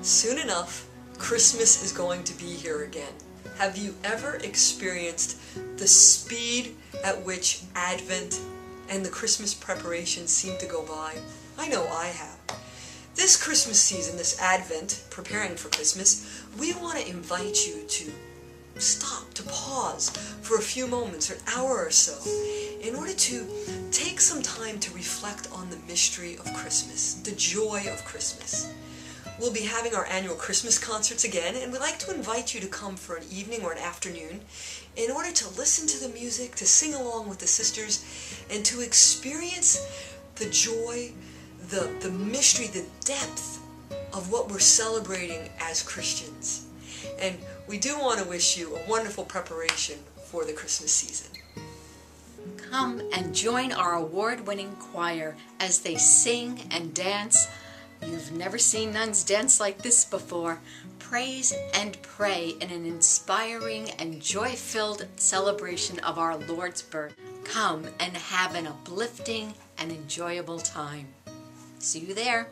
Soon enough, Christmas is going to be here again. Have you ever experienced the speed at which Advent and the Christmas preparations seem to go by? I know I have. This Christmas season, this Advent, preparing for Christmas, we want to invite you to stop, to pause for a few moments or an hour or so in order to take some time to reflect on the mystery of Christmas, the joy of Christmas. We'll be having our annual Christmas concerts again, and we'd like to invite you to come for an evening or an afternoon in order to listen to the music, to sing along with the sisters, and to experience the joy, the mystery, the depth of what we're celebrating as Christians. And we do want to wish you a wonderful preparation for the Christmas season. Come and join our award-winning choir as they sing and dance. You've never seen nuns dance like this before. Praise and pray in an inspiring and joy-filled celebration of our Lord's birth. Come and have an uplifting and enjoyable time. See you there.